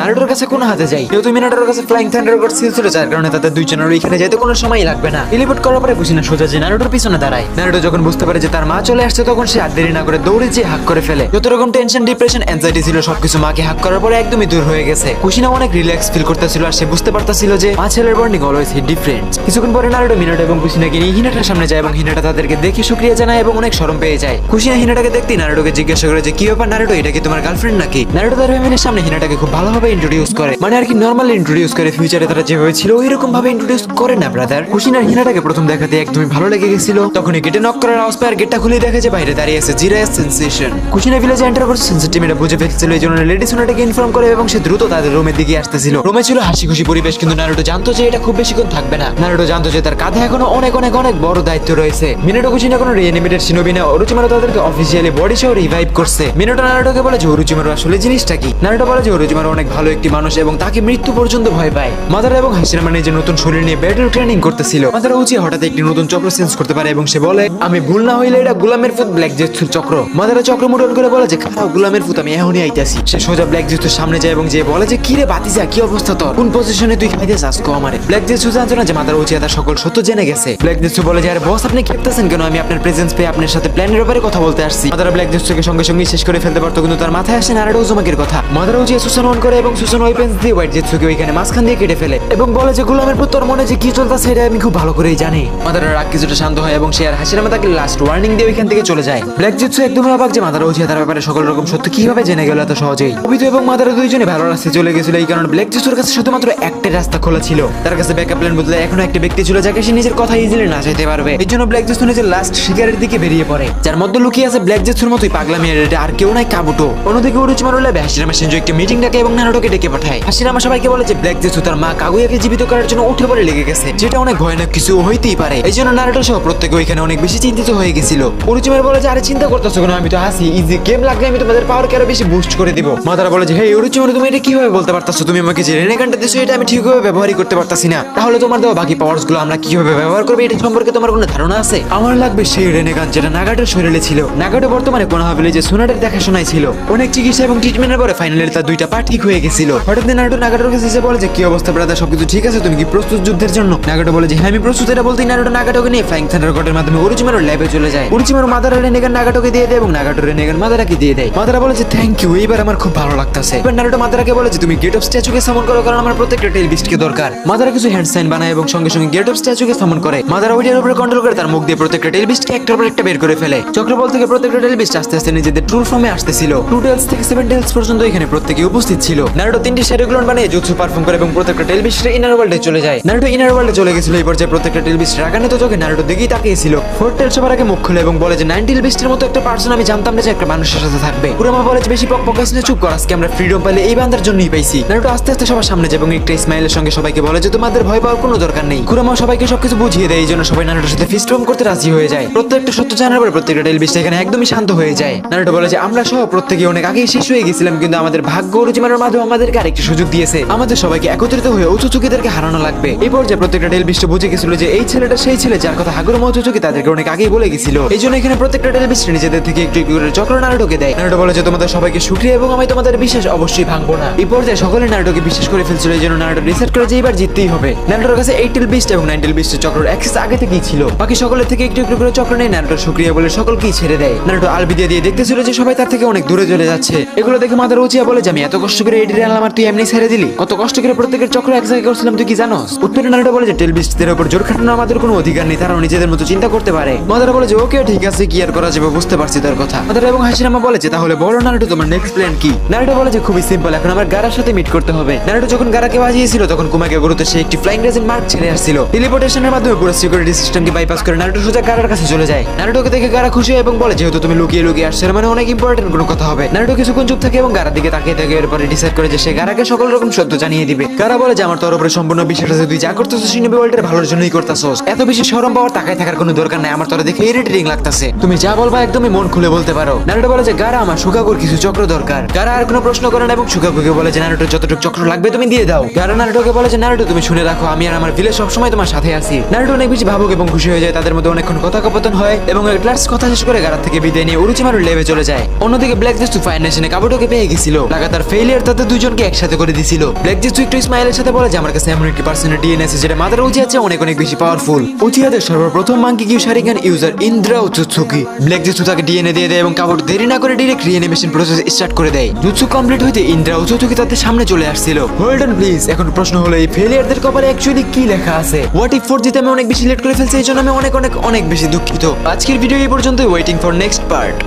নারুটোর কাছে কোন হাতে যাই, যেহেতু মিনাটোর কাছে ফ্লাইং থান্ডার গড সিল ছিল যার কারণে তাদের দুইজনের এখানে যেতে কোনো সময় লাগবে না। টেলিপোর্ট করার পরে কুশিনা সোজা যে নারুটোর পিছনে দাঁড়ায়। নারুটো যখন বুঝতে পারে যে তার মা চলে আসছে তখন সে আর দেরি না করে দৌড়ে যেয়ে হাক করে ফেলে। যত রকম টেনশন ডিপ্রেশন এনজাইটি ছিল সবকিছু মাকে হাক করার পরে একদমই দূর হয়ে গেছে। কুশিনা অনেক রিল্যাক্স ফিল করতেছিল আর সে বুঝতে পারতেছিল যে মা ছেলের বন্ডিং অলওয়েজ হিট ডিফারেন্ট। কিছুক্ষণ পরে নারুটো মিনাটো এবং কুশিনাকে নিয়ে হিনাটার সামনে যায় এবং হিনাটা তাদেরকে দেখে শুকরিয়া জানায় এবং অনেক শরম পেয়ে যায়। কুশিনা হিনাটাকে দেখতেই নারুটোকে জিজ্ঞাসা করে যে কি ব্যাপার নারুটো, এটা কি তোমার গার্লফ্রেন্ড নাকি? নারুটো তার ফ্যামিলির সামনে হিনাটাকে খুব ভালোভাবে ইন্ট্রোডিউস করে, মানে আর কি নরমালি ইন্ট্রোডিউস করে, ফিউচারে তারা যেভাবে ছিল ওইরকম ভাবে ইন্ট্রোডিউস করে না ব্রাদার। কুশিনার হিনাটাকে প্রথম দেখাতে একদমই ভালো লেগে গেছিল। তখনই গেটে নক করার আওয়াজ পায় আর গেটটা খুলে দেখে যে বাইরে দাঁড়িয়ে আছে জিরায়া সেন্সেশন। কুশিনা ভিলেজে এন্টার করছে সেন্সেটিভ এটা বুঝে ফেলছিল, এই জন্য লেডি সোনাটাকে ইনফর্ম করে এবং সে দ্রুত তাদের রুমের দিকে আসতেছিল। রুমে ছিল হাসি খুশি পরিবেশ, কিন্তু নারুটো জানতো যে এটা খুব বেশিক্ষণ থাকবে না। নারুটো জানতো যে তার কাঁধে এখনো অনেক অনেক অনেক বড় দায়িত্ব রয়েছে। মিনাটো কুশিনা কোনো রিঅ্যানিমেটেড শিনোবি না, ওরোচিমারু তাদেরকে অফিসিয়ালি বডি সহ রিভাইভ করছে। মিনাটো নারুটোকে বলে যে ওরোচিমারু আসলে জিনিসটা কি। নারুটো বলে যে ওরোচিমারু অনেক ভালো একটি মানুষ এবং তাকে মৃত্যু পর্যন্ত ভয় পায়। মাদারা এবং হাসিরামা নিজের নতুন শরীর নিয়ে ব্যাটল ট্রেনিং করতেছিল। মাদারা উচিয়া হঠাৎ একটি নতুন চক্র চেঞ্জ করতে পারে এবং সে বলে আমি ভুল না হইলে এটা গোলামের ফুট ব্ল্যাক জেটসুর চক্র। মাদারা চক্র মুডন করে বলে যে খাও গোলামের ফুট, আমি এখনই আইতাছি। সে সোজা ব্ল্যাক জেটসুর সামনে যায় এবং যে বলে যে কি রে বাতিজা, কি অবস্থা তোর, কোন পজিশনে তুই খাইতে চাস কো আমারে? ব্ল্যাক জেটসু জানতো না যে মাদারা উচিয়া তার সকল সত্য জেনে গেছে। ব্ল্যাক জেটসু বলে যে আরে বস আপনি খেপতেছেন কেন, আমি আপনার প্রেজেন্স পেয়ে আপনার সাথে প্ল্যানের ব্যাপারে কথা বলতে আসছি। মাদারা ব্ল্যাক জেটসুকে সঙ্গে সঙ্গে শেষ করে ফেলতে পারতো, কিন্তু তার মাথায় আসে নারুটো উজুমাকির কথা। মাদারা উচিয়া সুসান অন করে এবং সুসান ওয়েপেন্স দিয়ে হোয়াইট জেটসুকে ওইখানে মাঝখান দিয়ে কেটে ফেলে এবং বলে যে গোলামের পুত্র তোর মনে যে কি চলতেছে এটা আমি খুব ভালো করেই জানি। মাদারা রাগ কিছুটা শান্ত হয় এবং সে আর হাসিরামা তাকে লাস্ট ওয়ার্নিং দিয়ে ওইখান থেকে চলে যায়। ব্ল্যাক জেটসু একদমই অবাক যে মাদারা উচিয়া তার ব্যাপারে সকল রকম সত্য কিভাবে জেনে গেল এত সহজেই। অবিতো এবং মাদারা দুইজনে ভালো রাস্তায় চলে গেছিল, এই কারণে ব্ল্যাক জেটসুর কাছে শুধুমাত্র একটা রাস্তা খোলা ছিল। তার কাছে ব্যাকআপ প্ল্যান বদলে এখনো একটা ব্যক্তি ছিল যাকে সে নিজের কথা ইজিলি না চাইতে পারবে। এই জন্য ব্ল্যাক জেটসু নিজের লাস্ট শিকারের দিকে বেরিয়ে পড়ে, যার মধ্যে লুকিয়ে আছে ব্ল্যাক জেটসুর মতোই পাগলামি আর কেউ নাই কাবুটো। অন্যদিকে ওরোচিমারু ল্যাবে হাসিরামা সেনজো একটা মিটিং ডাকে এবং নারুটোকে ডেকে পাঠায়। হাসিরামা সবাইকে বলে যে ব্ল্যাক জেটসু তার মা কাগুয়াকে জীবিত করার জন্য উঠে পড়ে লেগে গেছে, যেটা অনেক ভয়ানক কিছু হইতেই পারে। এই জন্য নারুটো সহ প্রত্যেকে ওইখানে অনেক বেশি চিন্তিত হয়ে গেছিল। ওরোচিমারু বলে যে আরে চিন্তা করতেছো কেন, আমি তো আসি, ইজি গেম লাগলে আমি তোমাদের পাওয়ারকে আরো বেশি বুস্ট করে দিব। মাদারা বলে যে হে ওরোচিমারু তুমি এটা কিভাবে বলতে পারতাছো, তুমি আমাকে যে রেনেগানটা দিছো এটা আমি ঠিকভাবে ব্যবহারই করতে পারতাছি না, তাহলে তোমার দেওয়া বাকি পাওয়ারস গুলো আমরা কিভাবে ব্যবহার করবো এটা সম্পর্কে তোমার কোনো ধারণা আছে? আমার লাগবে সেই রেনেগান যেটা নাগাটোর শরীরে ছিল। নাগাটো বর্তমানে কোনোহা ভিলেজে সোনাটের দেখাশোনায় ছিল। অনেক চিকিৎসা এবং ট্রিটমেন্টের পরে ফাইনালি তার দুইটা পা ঠিক হয়ে গেছিল। হঠাৎ নারুটো নাগাটোর কাছে এসে বলে যে কি অবস্থা ব্রাদার, সবকিছু ঠিক আছে, তুমি কি প্রস্তুত যুদ্ধের জন্য? নাগাটো বলে যে হ্যাঁ আমি প্রস্তুত। এটা বলতেই নারুটো নাগাটোকে নিয়ে ফ্লাইং থান্ডার গডের মাধ্যমে ওরোচিমারুর ল্যাবে চলে যায়। ওরোচিমারু মাদারা রেনেগান নাগাটোকে দিয়ে দেয় এবং নাগাটো রেনেগান মাদারাকে দিয়ে দেয়। মাদারা বলে যে থ্যাংক ইউ, এইবার আমার খুব ভালো লাগতেছে। এবার নারুটো মাদারাকে বলে যে তুমি গেট অফ স্ট্যাচুকে সামন করো, কারণ আমার প্রত্যেকটা টেল বিস্টকে দরকার। মাদারা কিছু হ্যান্ড সাইন বানায় এবং সঙ্গে সঙ্গে গেট অফ স্ট্যাচুকে সামন করে। মাদারা ওইটার উপরে কন্ট্রোল করে তার মুখ দিয়ে প্রত্যেকটা টেল বিস্টকে একটার পর একটা বের করে ফেলে। চক্রবল থেকে প্রত্যেকটা টেল বিস্ট আস্তে আস্তে নিজেদের ট্রু ফর্মে আসতেছিল। 2 টেলস থেকে 7 টেলস পর্যন্ত এখানে প্রত্যেকে উপস্থিত ছিল। নারুটো 3টি শ্যাডো ক্লোন বানিয়ে জুৎসু পারফর্ম করে এবং প্রত্যেকটা টেল বিস্টের ইনার ওয়ার্ল্ডে চলে যায়। নারুটো ইনার ওয়ার্ল্ডে চলে গেছিল। এই পর্যায়ে প্রত্যেকটা টেল বিস্ট রাগান্বিত চোখে নারুটোর দিকেই তাকিয়েছিল। 4 টেল সবার আগে মুখ খুলে এবং বলে যে 9 টেল বিস্টের মতো একটা পার্সন আমি জানতাম না যে একটা মানুষের সাথে থাকবে। কুরামা বলে যে বেশি পকপকাস না, চুপ কর, আজকে আমরা ফ্রিডম পাইলে এই বান্দার জন্যই পাইছি। নারুটো আস্তে আস্তে সবার সামনে যায় এবং একটা স্মাইলের সঙ্গে সবাইকে বলে যে তোমাদের ভয় পাওয়ার কোনো দরকার নেই। কুরামা সবাইকে সবকিছু বুঝিয়ে দেয়, এই জন্য সবাই নারুটোর সাথে ফিস্ট ফর্ম করতে রাজি হয়ে যায়। প্রত্যেকটা সত্য জানার পরে প্রত্যেকটা টেল বিস্ট এখানে একদমই শান্ত হয়ে যায়। নারুটো বলে যে আমরা সহ প্রত্যেকে অনেক আগেই শেষ হয়ে গেছিলাম, কিন্তু আমাদের ভাগ্য ওরোচিমারুর মাধ্যমে আমাদেরকে আরেকটি সুযোগ দিয়েছে। আমাদের সবাইকে একত্রিত হয়ে উচুচুকিদেরকে হারানো লাগবে। এই পর্যায়ে প্রত্যেকটা টেল বিস্ট বুঝে গেছিল যে এই ছেলেটা সেই ছেলে যার কথা হাগুরোমা উচুচুকি তাদেরকে অনেক আগেই বলে গেছিল। এই জন্য এখানে প্রত্যেকটা টেল বিস্ট নিজেদের থেকে একটু একটু করে চক্র নারুটোকে দেয়। নারুটো বলে যে তোমাদের সবাইকে শুকরিয়া এবং আমি তোমাদের বিশ্বাস অবশ্যই ভাঙবো না। এই পর্যায়ে সকলে নারুটোকে বিশ্বাস করে ফেলছিল, এই জন্য নারুটো ডিসাইড করে যে এবার জিততেই হবে। নারুটোর কাছে 8 টেল বিস্ট এবং 9 টেল বিস্টের চক্রের অ্যাক্সেস আগে থেকেই ছিল। বাকি সকলের থেকে একটু একটু করে চক্র নিয়ে নারুটো শুকরিয়া বলে সকলকেই ছেড়ে দেয়। নারুটো আলবিদা দিয়ে দেখতেছিল যে সবাই তার থেকে অনেক দূরে চলে যাচ্ছে। এগুলো দেখে মাদারা উচিয়া বলে যে আমি এত কষ্ট করে এডিরে আনলাম আর তুই এমনি ছেড়ে দিলি, কত কষ্ট করে প্রত্যেকের চক্র এক জায়গায় করছিলাম তুই কি জানোস? উত্তরে নারুটো বলে যে টেল বিস্টদের উপর জোর খাটানো আমাদের কোনো অধিকার নেই, তারাও নিজেদের মতো চিন্তা করতে পারে। মাদারা বলে যে ওকে ঠিক আছে, কি আর করা যাবে, বুঝতে পারছি তার কথা। মাদারা এবং হাসিরামা বলে যে তাহলে বলো নারুটো তোমার নেক্সট প্ল্যান কি? নারুটো বলে যে খুবই সিম্পল, এখন আমার গারার সাথে মিট করতে হবে। নারুটো যখন গারাকে বাজিয়েছিল তখন কুমাকে গুরুতে সে একটি ফ্লাইং রেজেন্ট মার্ক ছেড়ে আসছিল। টেলিপোর্টেশনের মাধ্যমে পুরো সিকিউরিটি সিস্টেমকে বাইপাস করে নারুটো সোজা গারার কাছে চলে যায়। নারুটোকে দেখে গারা খুশি হয় এবং বলে যেহেতু তুমি লুকিয়ে লুকিয়ে আসছে, মানে অনেক ইম্পর্টেন্ট কোনো কথা হবে। নারুটো কিছুক্ষণ চুপ থাকে এবং গারার দিকে তাকিয়ে থাকে, এরপরে ডিসাইড করে যে সে গারাকে সকল রকম সত্য জানিয়ে দিবে। গারা বলে যে আমার তোর উপরে সম্পূর্ণ বিশ্বাস আছে, তুই যা করতেছিস শিনোবি ওয়ার্ল্ডের ভালোর জন্যই করতেছস, এত বেশি শরম পাওয়ার তাকায় থাকার কোনো দরকার নাই, আমার তোরা দেখে ইরিটেটিং লাগতাছে, তুমি যা বলবা একদমই মন খুলে বলতে পারো। নারুটো বলে যে গারা আমার সুকাকুর কিছু চক্র দরকার। গারা আর কোনো প্রশ্ন করে না এবং সুকাকুকে বলে যে নারুটো যতটুকু চক্র লাগবে তুমি দিয়ে দাও। গারা নারুটোকে বলে যে নারুটো তুমি শুনে রাখো, আমি আর আমার ভিলেজ সবসময় তোমার সাথে আছি। নারুটো অনেক বেশি ভাবুক এবং খুশি হয়ে যায়, তাদের মধ্যে অনেকক্ষণ কথোপকথন হয় এবং ক্লাস কথা শেষ করে গারা থেকে বিদায় নিয়ে উরুচিমারুর লেভে চলে যায়। অন্যদিকে ব্ল্যাক জেস্টু ফাইন নেশনে কাবুটোকে পেয়ে গেছিল, লাগাতার ফেলিয়ার তাদের দুজনকে একসাথে করে দিছিল। ব্ল্যাক জেস্টু একটু স্মাইলের সাথে বলে যে আমার কাছে এমন একটি পার্সোনাল ডিএনএ আছে যেটা মাদার উচিয়া আছে অনেক অনেক বেশি পাওয়ারফুল। উচিয়াদের সর্বপ্রথম মাঙ্কি কিউ Sharingan user Indra Otsutsuki. Black Zetsu তাকে ডিএনএ দিয়ে দেয় এবং কাবুটো দেরি না করে ডিরেক্ট রিঅ্যানিমেশন প্রসেস স্টার্ট করে দেয়। জুৎসু কমপ্লিট হইতে ইন্দ্রা উচুৎসুকি তাদের সামনে চলে আসছিল। হোল্ড অন প্লিজ, এখন প্রশ্ন হলো এই ফেলিয়ারদের কপালে অ্যাকচুয়ালি কি লেখা আছে? হোয়াট ইফ 4 জিতে আমি অনেক বেশি লেট করে ফেলছি, এই জন্য আমি অনেক অনেক অনেক বেশি দুঃখিত। আজকের ভিডিও এই পর্যন্ত, ওয়েটিং ফর নেক্সট পার্ট।